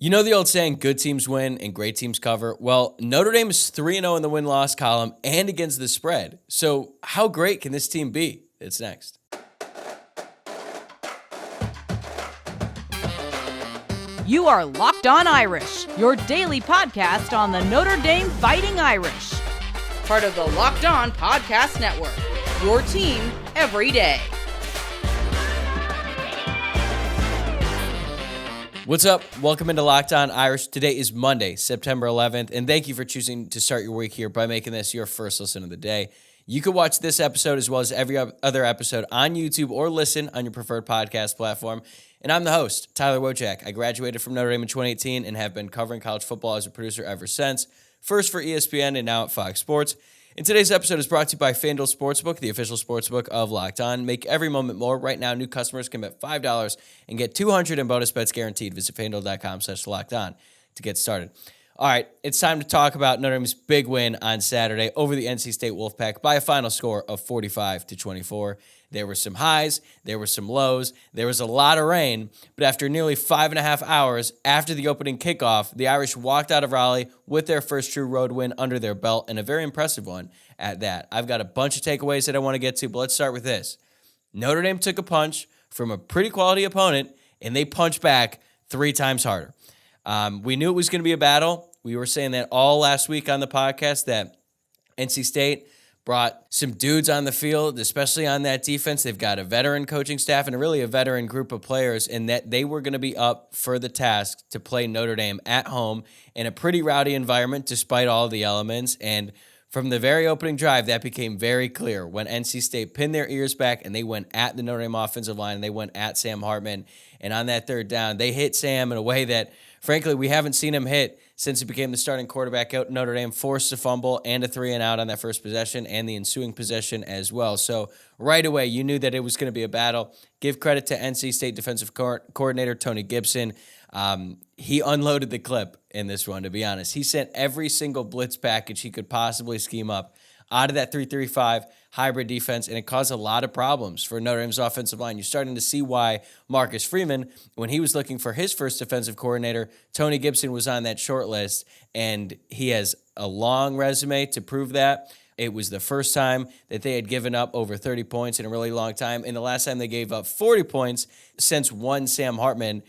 You know the old saying, good teams win and great teams cover? Well, Notre Dame is 3-0 in the win-loss column and against the spread. So how great can this team be? It's next. You are Locked On Irish, your daily podcast on the Notre Dame Fighting Irish. Part of the Locked On Podcast Network, your team every day. What's up? Welcome into Locked On Irish. Today is Monday, September 11th, and thank you for choosing to start your week here by making this your first listen of the day. You can watch this episode as well as every other episode on YouTube or listen on your preferred podcast platform. And I'm the host, Tyler Wojciak. I graduated from Notre Dame in 2018 and have been covering college football as a producer ever since, first for ESPN and now at Fox Sports. And today's episode is brought to you by FanDuel Sportsbook, the official sportsbook of Locked On. Make every moment more. Right now, new customers can bet $5 and get $200 in bonus bets guaranteed. Visit FanDuel.com/LockedOn to get started. All right, it's time to talk about Notre Dame's big win on Saturday over the NC State Wolfpack by a final score of 45-24. There were some highs, there were some lows, there was a lot of rain, but after nearly 5.5 hours after the opening kickoff, the Irish walked out of Raleigh with their first true road win under their belt, and a very impressive one at that. I've got a bunch of takeaways that I want to get to, but let's start with this. Notre Dame took a punch from a pretty quality opponent, and they punched back 3 times harder. We knew it was going to be a battle. We were saying that all last week on the podcast that NC State brought some dudes on the field, especially on that defense. They've got a veteran coaching staff and really a veteran group of players, and that they were going to be up for the task to play Notre Dame at home in a pretty rowdy environment despite all the elements. And from the very opening drive, that became very clear when NC State pinned their ears back and they went at the Notre Dame offensive line and they went at Sam Hartman. And on that third down, they hit Sam in a way that, frankly, we haven't seen him hit since he became the starting quarterback out. Notre Dame forced a fumble and a 3-and-out on that first possession and the ensuing possession as well. So right away, you knew that it was going to be a battle. Give credit to NC State defensive coordinator Tony Gibson. He unloaded the clip in this one, to be honest. He sent every single blitz package he could possibly scheme up out of that 3-3-5 hybrid defense, and it caused a lot of problems for Notre Dame's offensive line. You're starting to see why Marcus Freeman, when he was looking for his first defensive coordinator, Tony Gibson was on that short list, and he has a long resume to prove that. It was the first time that they had given up over 30 points in a really long time, and the last time they gave up 40 points since one Sam Hartman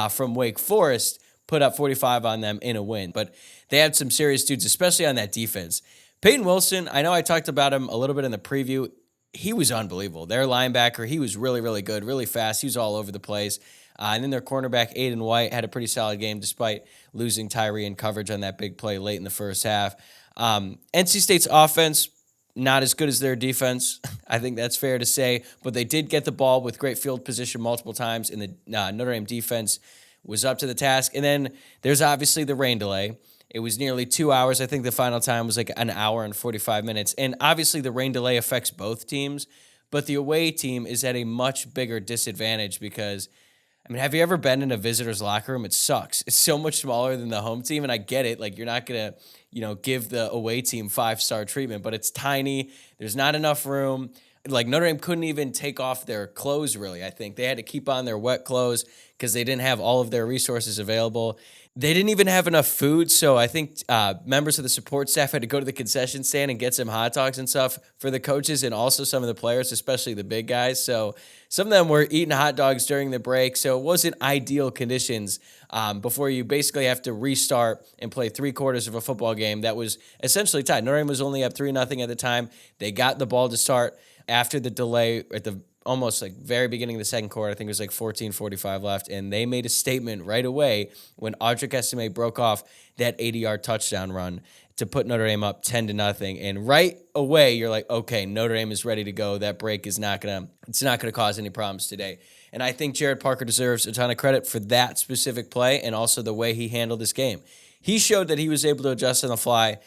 from Wake Forest put up 45 on them in a win. But they had some serious dudes, especially on that defense. Peyton Wilson, I know I talked about him a little bit in the preview. He was unbelievable. Their linebacker, he was really, really good, really fast. He was all over the place. And then their cornerback, Aiden White, had a pretty solid game despite losing Tyree in coverage on that big play late in the first half. NC State's offense, not as good as their defense. I think that's fair to say. But they did get the ball with great field position multiple times, and the Notre Dame defense was up to the task. And then there's obviously the rain delay. It was nearly 2 hours. I think the final time was like an hour and 45 minutes. And obviously the rain delay affects both teams, but the away team is at a much bigger disadvantage because, I mean, have you ever been in a visitor's locker room? It sucks. It's so much smaller than the home team, and I get it. Like, you're not going to, give the away team 5-star treatment, but it's tiny. There's not enough room. Like, Notre Dame couldn't even take off their clothes, really, I think. They had to keep on their wet clothes because they didn't have all of their resources available. They didn't even have enough food, so I think members of the support staff had to go to the concession stand and get some hot dogs and stuff for the coaches and also some of the players, especially the big guys. So some of them were eating hot dogs during the break, so it wasn't ideal conditions before you basically have to restart and play 3/4 of a football game that was essentially tied. Notre Dame was only up 3-0 at the time. They got the ball to start after the delay at the almost like very beginning of the second quarter. I think it was like 14:45 left, and they made a statement right away when Audric Estime broke off that 80-yard touchdown run to put Notre Dame up 10-0. And right away, you're like, okay, Notre Dame is ready to go. That break is not gonna cause any problems today. And I think Gerad Parker deserves a ton of credit for that specific play and also the way he handled this game. He showed that he was able to adjust on the fly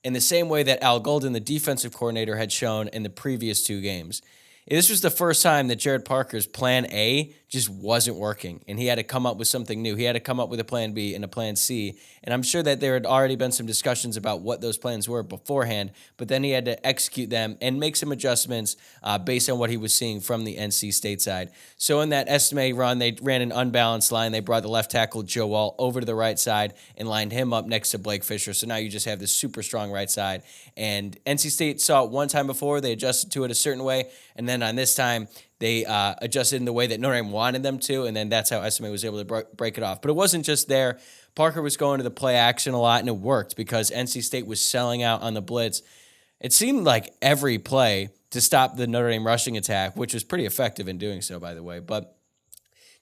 in the same way that Al Golden, the defensive coordinator, had shown in the previous 2 games. This was the first time that Gerad Parker's plan A just wasn't working, and he had to come up with something new. He had to come up with a plan B and a plan C, and I'm sure that there had already been some discussions about what those plans were beforehand, but then he had to execute them and make some adjustments based on what he was seeing from the NC State side. So in that estimate run, they ran an unbalanced line. They brought the left tackle, Joe Wall, over to the right side and lined him up next to Blake Fisher, so now you just have this super strong right side, and NC State saw it one time before. They adjusted to it a certain way, and then on this time, they adjusted in the way that Notre Dame wanted them to, and then that's how SMA was able to break it off. But it wasn't just there. Parker was going to the play action a lot, and it worked because NC State was selling out on the blitz. It seemed like every play to stop the Notre Dame rushing attack, which was pretty effective in doing so, by the way. But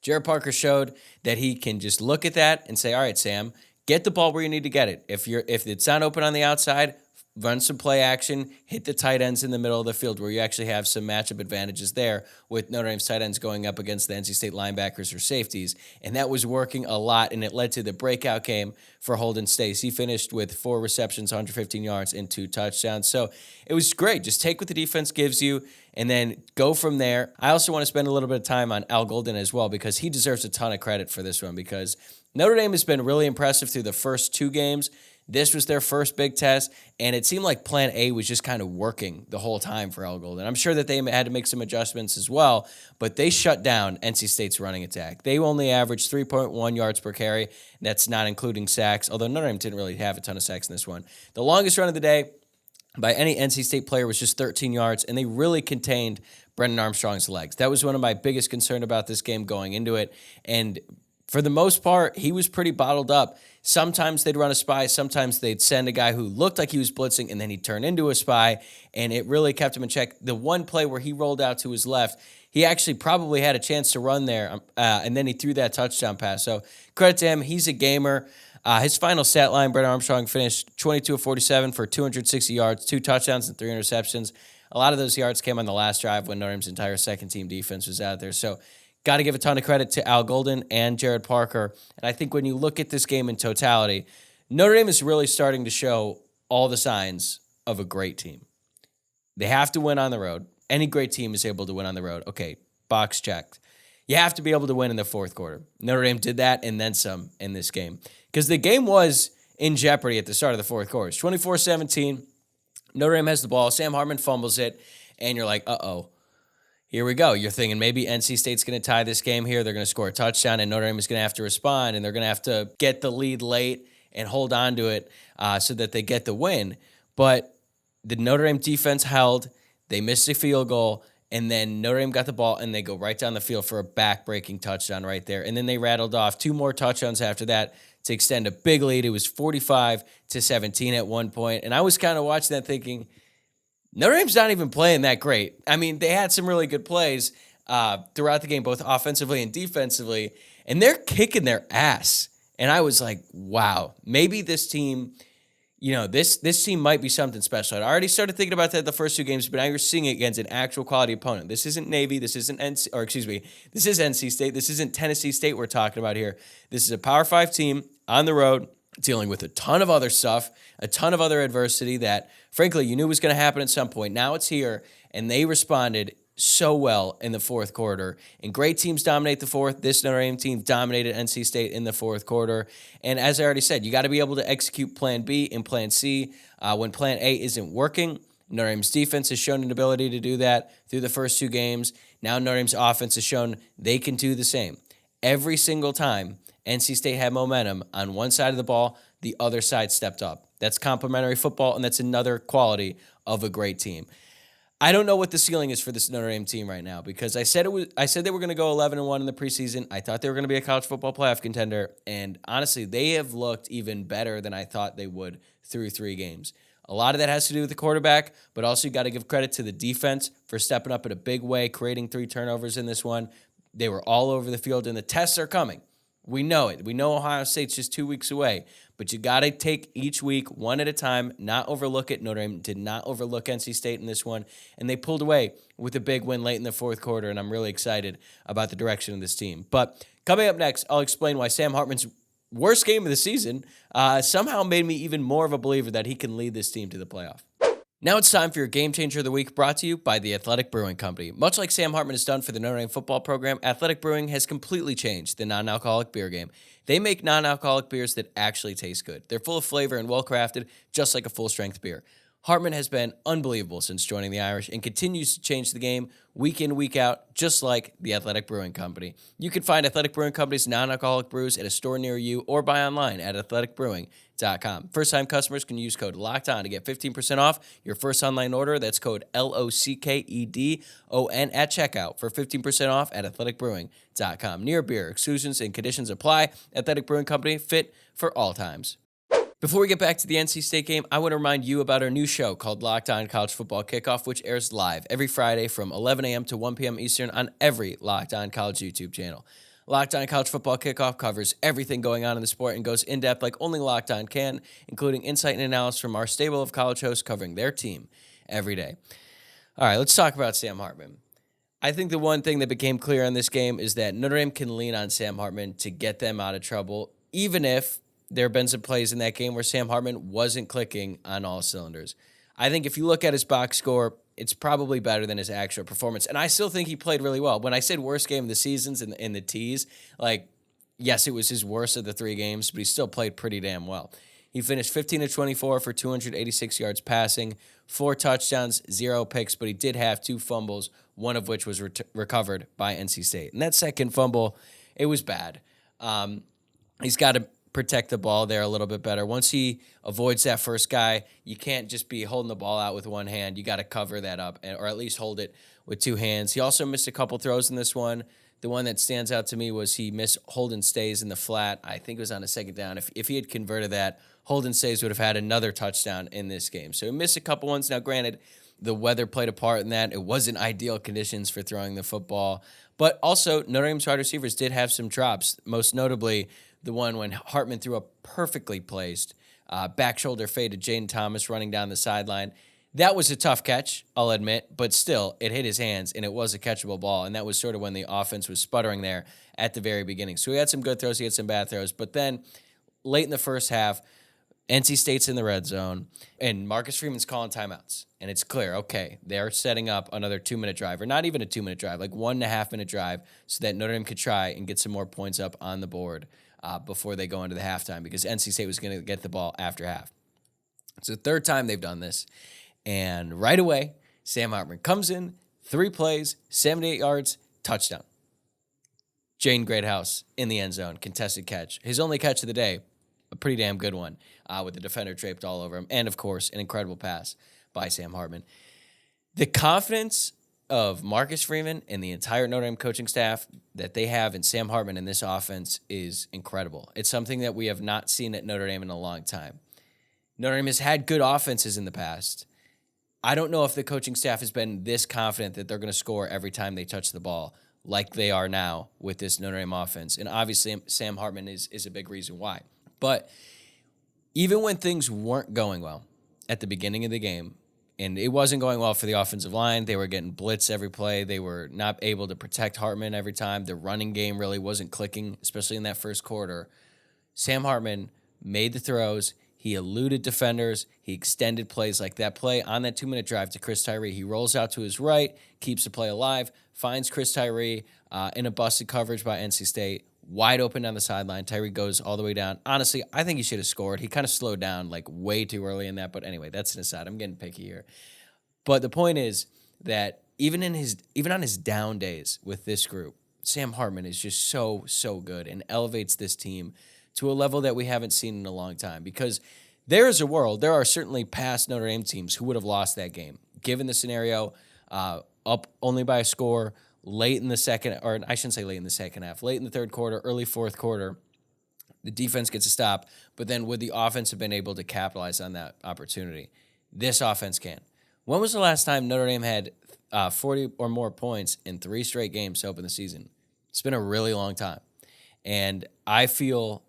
Jared Parker showed that he can just look at that and say, all right, Sam, get the ball where you need to get it. If it's not open on the outside, run some play action, hit the tight ends in the middle of the field where you actually have some matchup advantages there with Notre Dame's tight ends going up against the NC State linebackers or safeties. And that was working a lot, and it led to the breakout game for Holden Stace. He finished with 4 receptions, 115 yards, and 2 touchdowns. So it was great. Just take what the defense gives you and then go from there. I also want to spend a little bit of time on Al Golden as well because he deserves a ton of credit for this one because Notre Dame has been really impressive through the first 2 games. This was their first big test, and it seemed like plan A was just kind of working the whole time for Al Golden. I'm sure that they had to make some adjustments as well, but they shut down NC State's running attack. They only averaged 3.1 yards per carry. That's not including sacks, although Notre Dame didn't really have a ton of sacks in this one. The longest run of the day by any NC State player was just 13 yards, and they really contained Brendan Armstrong's legs. That was one of my biggest concerns about this game going into it, and for the most part, he was pretty bottled up. Sometimes they'd run a spy. Sometimes they'd send a guy who looked like he was blitzing, and then he'd turn into a spy, and it really kept him in check. The one play where he rolled out to his left, he actually probably had a chance to run there, and then he threw that touchdown pass. So credit to him. He's a gamer. His final stat line, Brendan Armstrong finished 22 of 47 for 260 yards, 2 touchdowns, and 3 interceptions. A lot of those yards came on the last drive when Notre Dame's entire second-team defense was out there. So got to give a ton of credit to Al Golden and Jared Parker. And I think when you look at this game in totality, Notre Dame is really starting to show all the signs of a great team. They have to win on the road. Any great team is able to win on the road. Okay, box checked. You have to be able to win in the fourth quarter. Notre Dame did that and then some in this game. Because the game was in jeopardy at the start of the fourth quarter. It's 24-17. Notre Dame has the ball. Sam Hartman fumbles it. And you're like, uh-oh. Here we go. You're thinking maybe NC State's going to tie this game here. They're going to score a touchdown, and Notre Dame is going to have to respond, and they're going to have to get the lead late and hold on to it so that they get the win. But the Notre Dame defense held. They missed a field goal, and then Notre Dame got the ball, and they go right down the field for a back-breaking touchdown right there. And then they rattled off 2 more touchdowns after that to extend a big lead. It was 45-17 at one point, and I was kind of watching that thinking, Notre Dame's not even playing that great. I mean, they had some really good plays throughout the game, both offensively and defensively, and they're kicking their ass. And I was like, wow, maybe this team, this team might be something special. I already started thinking about that the first 2 games, but now you're seeing it against an actual quality opponent. This isn't Navy. This isn't this is NC State. This isn't Tennessee State we're talking about here. This is a Power 5 team on the road, dealing with a ton of other stuff, a ton of other adversity that, frankly, you knew was going to happen at some point. Now it's here, and they responded so well in the fourth quarter. And great teams dominate the fourth. This Notre Dame team dominated NC State in the fourth quarter. And as I already said, you got to be able to execute Plan B and Plan C when Plan A isn't working. Notre Dame's defense has shown an ability to do that through the first 2 games. Now Notre Dame's offense has shown they can do the same. Every single time NC State had momentum on one side of the ball, the other side stepped up. That's complementary football, and that's another quality of a great team. I don't know what the ceiling is for this Notre Dame team right now because I said they were going to go 11-1 in the preseason. I thought they were going to be a college football playoff contender, and honestly, they have looked even better than I thought they would through 3 games. A lot of that has to do with the quarterback, but also you got to give credit to the defense for stepping up in a big way, creating 3 turnovers in this one. They were all over the field, and the tests are coming. We know it. We know Ohio State's just 2 weeks away, but you got to take each week one at a time, not overlook it. Notre Dame did not overlook NC State in this one, and they pulled away with a big win late in the fourth quarter, and I'm really excited about the direction of this team. But coming up next, I'll explain why Sam Hartman's worst game of the season somehow made me even more of a believer that he can lead this team to the playoff. Now it's time for your Game Changer of the Week, brought to you by the Athletic Brewing Company. Much like Sam Hartman has done for the Notre Dame football program, Athletic Brewing has completely changed the non-alcoholic beer game. They make non-alcoholic beers that actually taste good. They're full of flavor and well-crafted, just like a full-strength beer. Hartman has been unbelievable since joining the Irish and continues to change the game week in, week out, just like the Athletic Brewing Company. You can find Athletic Brewing Company's non-alcoholic brews at a store near you or buy online at athleticbrewing.com. First-time customers can use code LOCKEDON to get 15% off your first online order. That's code LOCKEDON at checkout for 15% off at athleticbrewing.com. Near beer, exclusions and conditions apply. Athletic Brewing Company, fit for all times. Before we get back to the NC State game, I want to remind you about our new show called Locked On College Football Kickoff, which airs live every Friday from 11 a.m. to 1 p.m. Eastern on every Locked On College YouTube channel. Locked On College Football Kickoff covers everything going on in the sport and goes in-depth like only Locked On can, including insight and analysis from our stable of college hosts covering their team every day. All right, let's talk about Sam Hartman. I think the one thing that became clear in this game is that Notre Dame can lean on Sam Hartman to get them out of trouble, even if there have been some plays in that game where Sam Hartman wasn't clicking on all cylinders. I think if you look at his box score, it's probably better than his actual performance. And I still think he played really well. When I said worst game of the seasons in the tease, yes, it was his worst of the 3 games, but he still played pretty damn well. He finished 15-24 for 286 yards passing, 4 touchdowns, 0 picks, but he did have 2 fumbles, one of which was recovered by NC State. And that second fumble, it was bad. He's got to protect the ball there a little bit better. Once he avoids that first guy, you can't just be holding the ball out with one hand. You got to cover that up, or at least hold it with 2 hands. He also missed a couple throws in this one. The one that stands out to me was he missed Holden Stays in the flat. I think it was on a second down. If he had converted that, Holden Stays would have had another touchdown in this game. So he missed a couple ones. Now, granted, the weather played a part in that. It wasn't ideal conditions for throwing the football. But also, Notre Dame's wide receivers did have some drops, most notably the one when Hartman threw a perfectly placed back shoulder fade to Jaden Thomas running down the sideline. That was a tough catch, I'll admit, but still, it hit his hands, and it was a catchable ball, and that was sort of when the offense was sputtering there at the very beginning. So he had some good throws, he had some bad throws, but then late in the first half, NC State's in the red zone, and Marcus Freeman's calling timeouts, and it's clear, okay, they're setting up another 2-minute drive, or not even a 2-minute drive, like 1.5-minute drive, so that Notre Dame could try and get some more points up on the board before they go into the halftime, because NC State was going to get the ball after half. It's the 3rd time they've done this, and right away, Sam Hartman comes in, 3 plays, 78 yards, touchdown. Jane Greathouse in the end zone, contested catch. His only catch of the day, a pretty damn good one, with the defender draped all over him, and of course, an incredible pass by Sam Hartman. The confidence of Marcus Freeman and the entire Notre Dame coaching staff that they have in Sam Hartman in this offense is incredible. It's something that we have not seen at Notre Dame in a long time. Notre Dame has had good offenses in the past. I don't know if the coaching staff has been this confident that they're going to score every time they touch the ball like they are now with this Notre Dame offense. And obviously, Sam Hartman is a big reason why. But even when things weren't going well at the beginning of the game, and it wasn't going well for the offensive line. They were getting blitzed every play. They were not able to protect Hartman every time. The running game really wasn't clicking, especially in that first quarter. Sam Hartman made the throws. He eluded defenders. He extended plays like that play on that 2-minute drive to Chris Tyree. He rolls out to his right, keeps the play alive, finds Chris Tyree in a busted coverage by NC State. Wide open down the sideline. Tyree goes all the way down. Honestly, I think he should have scored. He kind of slowed down like way too early in that. But anyway, that's an aside. I'm getting picky here. But the point is that even on his down days with this group, Sam Hartman is just so good and elevates this team to a level that we haven't seen in a long time. Because there are certainly past Notre Dame teams who would have lost that game, given the scenario, up only by a score, late in the second, or I shouldn't say late in the second half, late in the 3rd quarter, early 4th quarter, the defense gets a stop, but then would the offense have been able to capitalize on that opportunity? This offense can. When was the last time Notre Dame had 40 or more points in 3 straight games to open the season? It's been a really long time. And I feel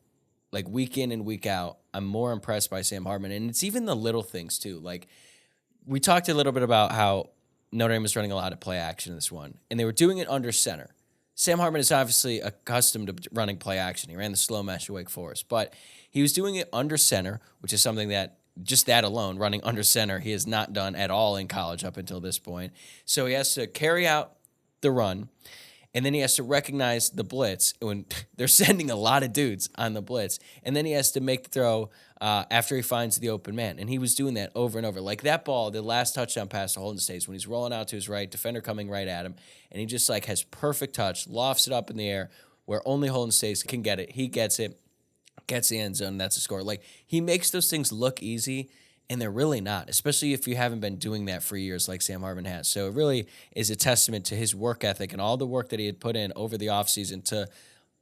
like week in and week out, I'm more impressed by Sam Hartman. And it's even the little things, too. Like, we talked a little bit about how Notre Dame was running a lot of play action in this one, and they were doing it under center. Sam Hartman is obviously accustomed to running play action. He ran the slow mesh at Wake Forest, but he was doing it under center, which is something that just that alone, running under center, he has not done at all in college up until this point. So he has to carry out the run, and then he has to recognize the blitz when they're sending a lot of dudes on the blitz, and then he has to make the throw after he finds the open man. And he was doing that over and over. Like that ball, the last touchdown pass to Holden States, when he's rolling out to his right, defender coming right at him, and he just has perfect touch, lofts it up in the air where only Holden States can get it. He gets it. Gets the end zone, that's a score. He makes those things look easy, and they're really not, especially if you haven't been doing that for years like Sam Hartman has. So it really is a testament to his work ethic and all the work that he had put in over the offseason to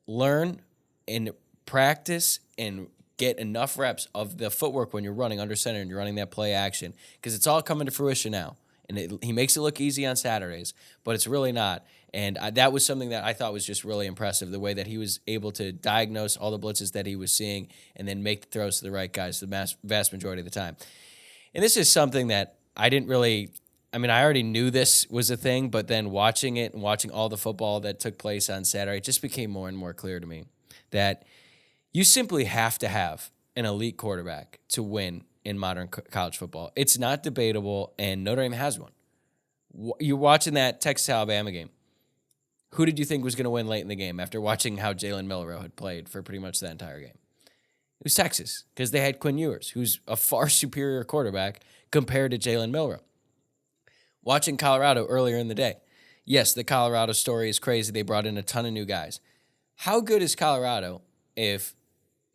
learn and practice and get enough reps of the footwork when you're running under center and you're running that play action, because it's all coming to fruition now. And he makes it look easy on Saturdays, but it's really not. And that was something that I thought was just really impressive, the way that he was able to diagnose all the blitzes that he was seeing and then make the throws to the right guys the vast majority of the time. And this is something that I already knew this was a thing, but then watching it and watching all the football that took place on Saturday, it just became more and more clear to me that you simply have to have an elite quarterback to win in modern college football. It's not debatable, and Notre Dame has one. You're watching that Texas-Alabama game. Who did you think was going to win late in the game after watching how Jalen Milroe had played for pretty much the entire game? It was Texas, because they had Quinn Ewers, who's a far superior quarterback compared to Jalen Milroe. Watching Colorado earlier in the day. Yes, the Colorado story is crazy. They brought in a ton of new guys. How good is Colorado if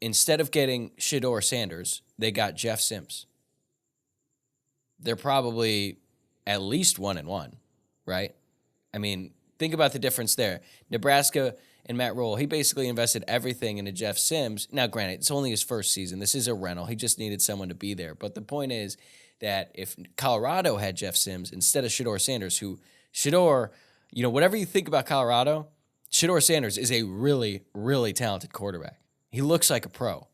instead of getting Shedeur Sanders, they got Jeff Sims? They're probably at least 1-1, right? Think about the difference there. Nebraska and Matt Rule, he basically invested everything into Jeff Sims. Now, granted, it's only his first season. This is a rental. He just needed someone to be there. But the point is that if Colorado had Jeff Sims instead of Shedeur Sanders, whatever you think about Colorado, Shedeur Sanders is a really, really talented quarterback. He looks like a pro.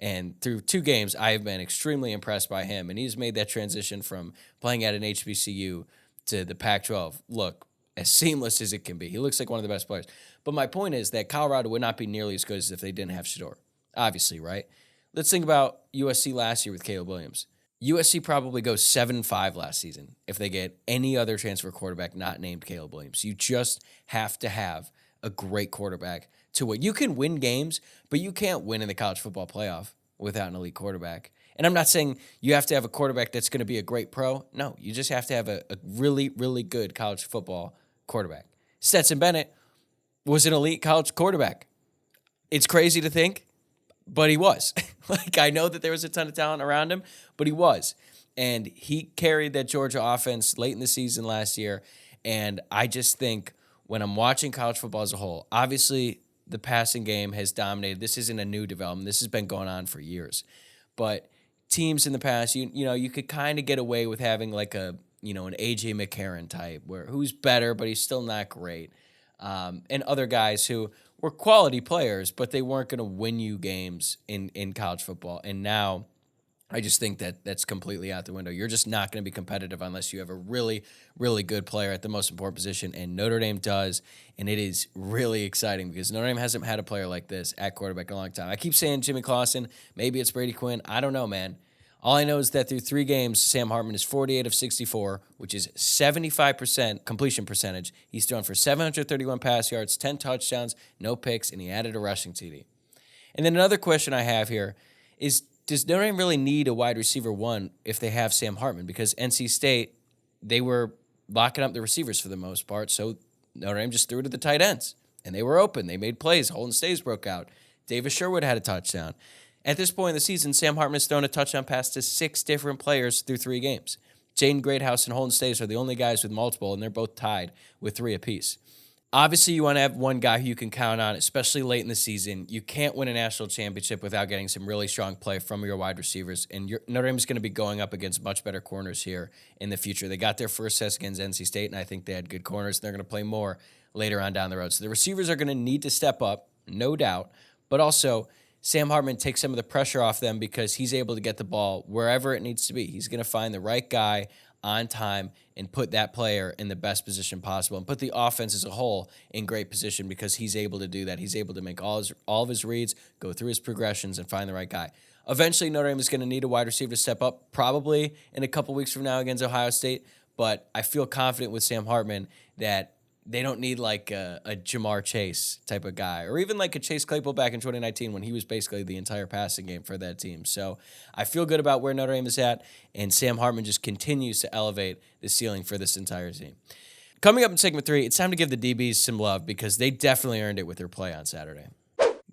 And through 2 games, I have been extremely impressed by him. And he's made that transition from playing at an HBCU to the Pac-12 look as seamless as it can be. He looks like one of the best players. But my point is that Colorado would not be nearly as good as if they didn't have Shedeur. Obviously, right? Let's think about USC last year with Caleb Williams. USC probably goes 7-5 last season if they get any other transfer quarterback not named Caleb Williams. You just have to have a great quarterback to win. You can win games, but you can't win in the college football playoff without an elite quarterback. And I'm not saying you have to have a quarterback that's going to be a great pro. No, you just have to have a really, really good college football quarterback. Stetson Bennett was an elite college quarterback. It's crazy to think, but he was. I know that there was a ton of talent around him, but he was. And he carried that Georgia offense late in the season last year. And I just think when I'm watching college football as a whole, obviously the passing game has dominated. This isn't a new development. This has been going on for years. But teams in the past, you could kind of get away with having an A.J. McCarron type, who's better, but he's still not great. And other guys who were quality players, but they weren't going to win you games in college football. And now I just think that that's completely out the window. You're just not going to be competitive unless you have a really, really good player at the most important position, and Notre Dame does, and it is really exciting because Notre Dame hasn't had a player like this at quarterback in a long time. I keep saying Jimmy Clausen, maybe it's Brady Quinn. I don't know, man. All I know is that through 3 games, Sam Hartman is 48 of 64, which is 75% completion percentage. He's thrown for 731 pass yards, 10 touchdowns, no picks, and he added a rushing TD. And then another question I have here is, does Notre Dame really need a wide receiver 1 if they have Sam Hartman? Because NC State, they were locking up the receivers for the most part, so Notre Dame just threw it to the tight ends, and they were open. They made plays. Holden Stays broke out. Davis Sherwood had a touchdown. At this point in the season, Sam Hartman has thrown a touchdown pass to 6 different players through 3 games. Jaden Greathouse and Holden Stays are the only guys with multiple, and they're both tied with 3 apiece. Obviously, you want to have one guy who you can count on, especially late in the season. You can't win a national championship without getting some really strong play from your wide receivers, and Notre Dame is going to be going up against much better corners here in the future. They got their first test against NC State, and I think they had good corners. They're going to play more later on down the road. So the receivers are going to need to step up, no doubt, but also Sam Hartman takes some of the pressure off them because he's able to get the ball wherever it needs to be. He's going to find the right guy on time and put that player in the best position possible and put the offense as a whole in great position because he's able to do that. He's able to make all of his reads, go through his progressions, and find the right guy. Eventually, Notre Dame is going to need a wide receiver to step up, probably in a couple weeks from now against Ohio State, but I feel confident with Sam Hartman that they don't need like a Jamar Chase type of guy or even like a Chase Claypool back in 2019 when he was basically the entire passing game for that team. So I feel good about where Notre Dame is at, and Sam Hartman just continues to elevate the ceiling for this entire team. Coming up in segment 3, it's time to give the DBs some love because they definitely earned it with their play on Saturday.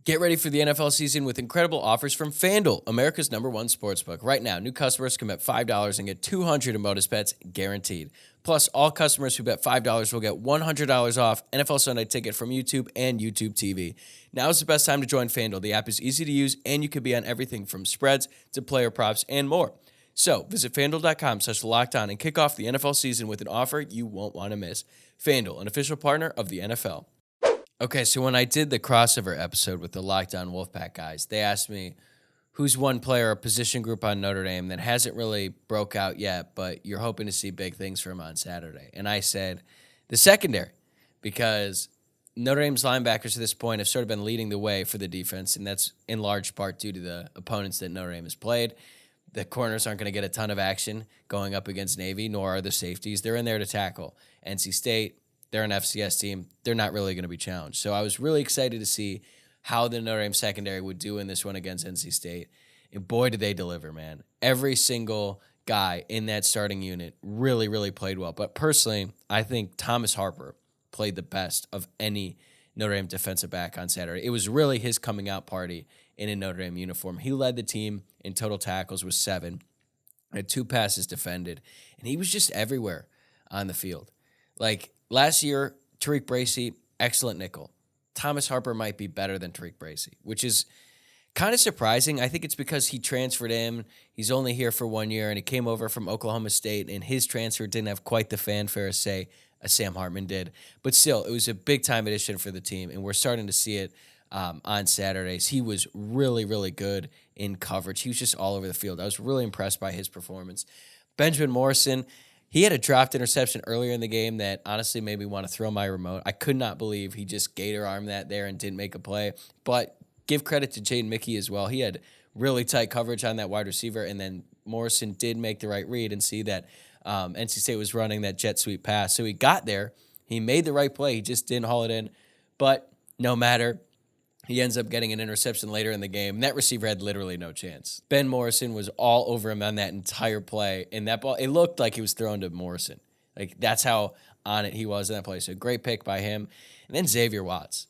Get ready for the NFL season with incredible offers from FanDuel, America's #1 sportsbook. Right now, new customers can bet $5 and get $200 in bonus bets guaranteed. Plus, all customers who bet $5 will get $100 off NFL Sunday Ticket from YouTube and YouTube TV. Now is the best time to join FanDuel. The app is easy to use, and you can be on everything from spreads to player props and more. So, visit FanDuel.com/LockedOn and kick off the NFL season with an offer you won't want to miss. FanDuel, an official partner of the NFL. Okay, so when I did the crossover episode with the Locked On Wolfpack guys, they asked me who's one player or position group on Notre Dame that hasn't really broke out yet, but you're hoping to see big things from on Saturday. And I said the secondary, because Notre Dame's linebackers to this point have sort of been leading the way for the defense, and that's in large part due to the opponents that Notre Dame has played. The corners aren't going to get a ton of action going up against Navy, nor are the safeties. They're in there to tackle. NC State, they're an FCS team. They're not really going to be challenged. So I was really excited to see how the Notre Dame secondary would do in this one against NC State. And boy, did they deliver, man. Every single guy in that starting unit really, really played well. But personally, I think Thomas Harper played the best of any Notre Dame defensive back on Saturday. It was really his coming out party in a Notre Dame uniform. He led the team in total tackles with 7, had 2 passes defended, and he was just everywhere on the field. Like, last year, Tariq Bracy, excellent nickel. Thomas Harper might be better than Tariq Bracy, which is kind of surprising. I think it's because he transferred in. He's only here for 1 year, and he came over from Oklahoma State, and his transfer didn't have quite the fanfare as, say, as Sam Hartman did. But still, it was a big-time addition for the team, and we're starting to see it on Saturdays. He was really, really good in coverage. He was just all over the field. I was really impressed by his performance. Benjamin Morrison, he had a dropped interception earlier in the game that honestly made me want to throw my remote. I could not believe he just gator-armed that there and didn't make a play. But give credit to Jaden Mickey as well. He had really tight coverage on that wide receiver, and then Morrison did make the right read and see that NC State was running that jet sweep pass. So he got there. He made the right play. He just didn't haul it in. But no matter, he ends up getting an interception later in the game. And that receiver had literally no chance. Ben Morrison was all over him on that entire play. And that ball, it looked like he was thrown to Morrison. Like, that's how on it he was in that play. So great pick by him. And then Xavier Watts.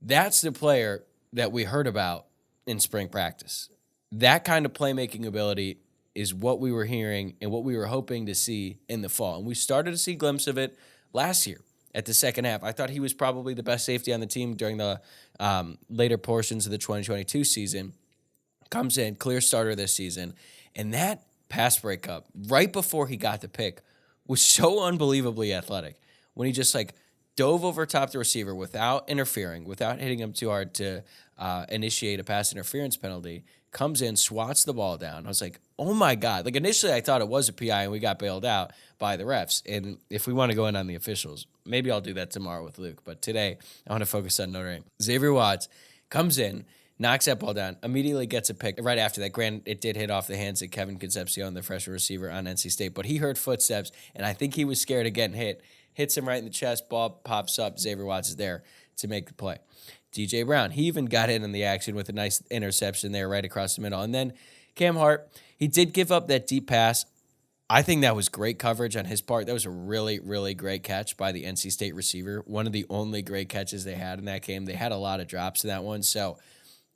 That's the player that we heard about in spring practice. That kind of playmaking ability is what we were hearing and what we were hoping to see in the fall. And we started to see a glimpse of it last year at the second half. I thought he was probably the best safety on the team during the later portions of the 2022 season. Comes in, clear starter this season. And that pass breakup right before he got the pick was so unbelievably athletic. When he just dove over top the receiver without interfering, without hitting him too hard to initiate a pass interference penalty, comes in, swats the ball down. I was like, oh my God. Initially I thought it was a PI and we got bailed out by the refs. And if we want to go in on the officials, maybe I'll do that tomorrow with Luke. But today I want to focus on Notre Dame. Xavier Watts comes in, knocks that ball down, immediately gets a pick. Right after that, granted, it did hit off the hands of Kevin Concepcion, the freshman receiver on NC State, but he heard footsteps, and I think he was scared of getting hit. Hits him right in the chest, ball pops up, Xavier Watts is there to make the play. DJ Brown, he even got in on the action with a nice interception there right across the middle. And then Cam Hart, he did give up that deep pass. I think that was great coverage on his part. That was a really, really great catch by the NC State receiver. One of the only great catches they had in that game. They had a lot of drops in that one, so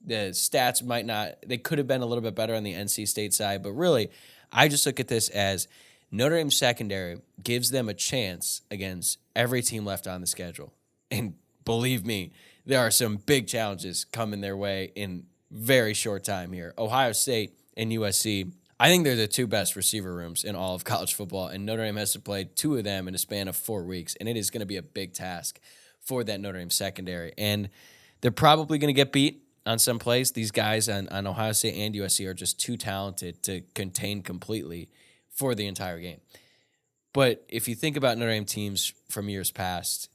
the stats they could have been a little bit better on the NC State side, but really, I just look at this as Notre Dame secondary gives them a chance against every team left on the schedule. And believe me, there are some big challenges coming their way in very short time here. Ohio State and USC, I think they're the 2 best receiver rooms in all of college football, and Notre Dame has to play 2 of them in a span of 4 weeks, and it is going to be a big task for that Notre Dame secondary. And they're probably going to get beat on some plays. These guys on Ohio State and USC are just too talented to contain completely for the entire game. But if you think about Notre Dame teams from years past,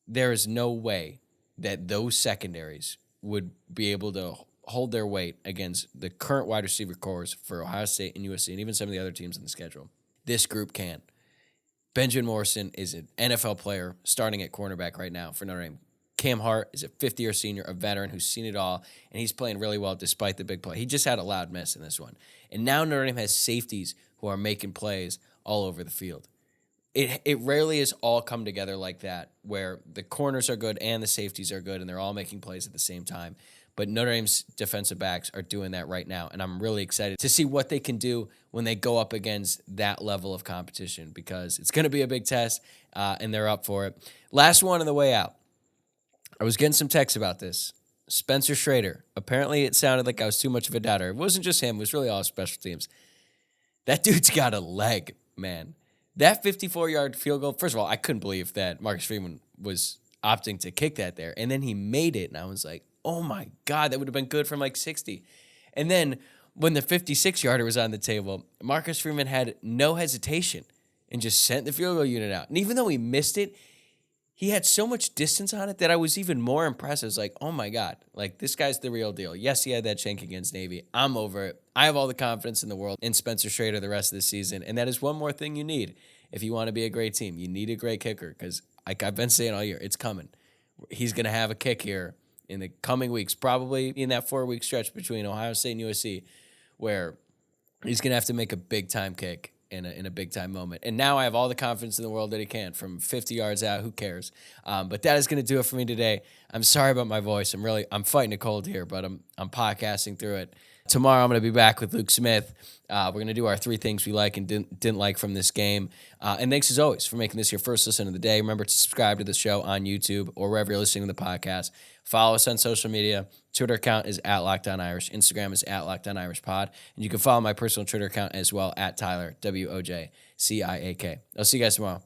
there is no way that those secondaries would be able to hold their weight against the current wide receiver cores for Ohio State and USC and even some of the other teams in the schedule. This group can. Benjamin Morrison is an NFL player starting at cornerback right now for Notre Dame. Cam Hart is a fifth-year senior, a veteran who's seen it all, and he's playing really well despite the big play. He just had a loud miss in this one. And now Notre Dame has safeties who are making plays all over the field. It rarely has all come together like that, where the corners are good and the safeties are good, and they're all making plays at the same time. But Notre Dame's defensive backs are doing that right now, and I'm really excited to see what they can do when they go up against that level of competition, because it's going to be a big test, and they're up for it. Last one on the way out. I was getting some texts about this. Spencer Schrader. Apparently it sounded like I was too much of a doubter. It wasn't just him. It was really all special teams. That dude's got a leg, man. That 54-yard field goal, first of all, I couldn't believe that Marcus Freeman was opting to kick that there. And then he made it, and I was like, oh, my God, that would have been good from like 60. And then when the 56-yarder was on the table, Marcus Freeman had no hesitation and just sent the field goal unit out. And even though he missed it, he had so much distance on it that I was even more impressed. I was like, oh, my God, like this guy's the real deal. Yes, he had that shank against Navy. I'm over it. I have all the confidence in the world in Spencer Schrader the rest of the season, and that is one more thing you need if you want to be a great team. You need a great kicker because, like I've been saying all year, it's coming. He's going to have a kick here in the coming weeks, probably in that 4-week stretch between Ohio State and USC, where he's going to have to make a big-time kick in a big-time moment. And now I have all the confidence in the world that he can. From 50 yards out, who cares? But that is going to do it for me today. I'm sorry about my voice. I'm fighting a cold here, but I'm podcasting through it. Tomorrow I'm going to be back with Luke Smith. We're going to do our 3 things we like and didn't like from this game. And thanks as always for making this your first listen of the day. Remember to subscribe to the show on YouTube or wherever you're listening to the podcast. Follow us on social media. Twitter account is @LockedOnIrish. Instagram is @LockedOnIrishPod. And you can follow my personal Twitter account as well @Tyler, WOJCIAK. I'll see you guys tomorrow.